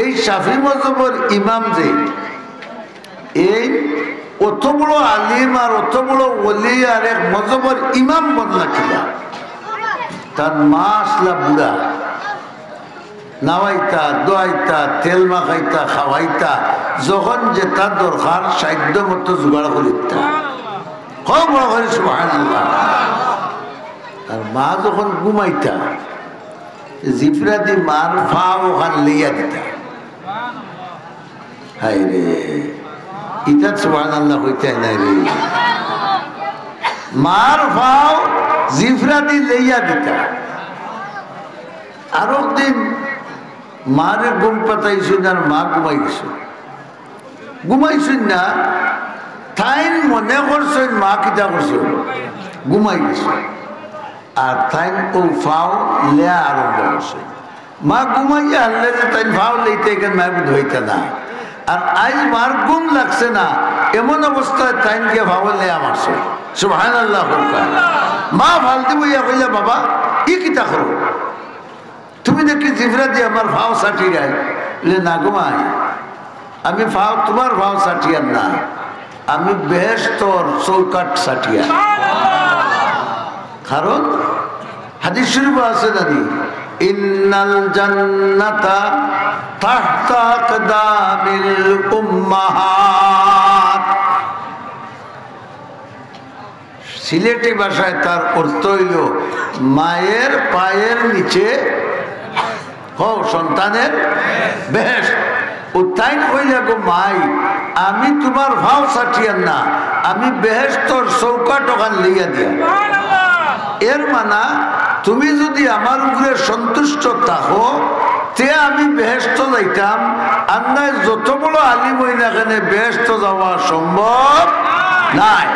এই শাফি মজহবের ইমাম যে এই অত বড় আলিম আর অত বড় ওলি আর এক মজহবের ইমাম বদলা কিনা তার মা আসলা বুড়া নাওয়াইতা দোয়াইতা তেল মাখাইতা খাওয়াইতা যখন যেটা দরকার সাধ্য মতো জোগাড় করিতা খুব বড় করে সুবহানাল্লাহ। আর মা যখন ঘুমাইতা জিফরা দি মার ফাও ওখান লইয়া দিতা হাই রে ইটা সুবহানাল্লাহ হইতে নাই রে মার ফাও জিফরা দি লইয়া দিতা। আর একদিন মারে ঘুম পাতাইছুন আর মা ঘুমাইছুন না তাইন মনে করছেন মা কিতা করছে ঘুমাই গেছে আর তাইন ও ফাও লেয়া আরম্ভ করছে। মা ঘুমাইয়া আনলে যে তাই ফাও লইতে এখানে মা ধইতে না। আর আজ মার ঘুম লাগছে না এমন অবস্থায় তাইন গিয়ে ফাও লেয়া মারছে সুবহানাল্লাহ। মা ফালতু বইয়া কইলা বাবা ই কিতা করো তুমি নাকি জিফরা দিয়ে আমার ভাও সাটি গাই না ঘুমাই আমি ভাও তোমার ভাও সাটিয়ার না আমি বেহেশতর চৌকাট সাটিয়া। কারণ হাদিস শরীফ আছে জানি ইন্নাল জান্নাতা তাহতা আকদামিল উম্মাহাত। সিলেটি ভাষায় তার অর্থ হইল মায়ের পায়ের নিচে সন্তানের বেহেশত। ও তাই কইলা গো মাই আমি তোমার ভাও সাটিয়ার না আমি বেহেশতর চৌকাট ওখান লইয়া দিয়া। এর মানা তুমি যদি আমার উপরে সন্তুষ্ট থাকো তে আমি বেহেশত যাইতাম আর নাই যত বড় আলিম হই না কেন বেহেশত যাওয়া সম্ভব নাই।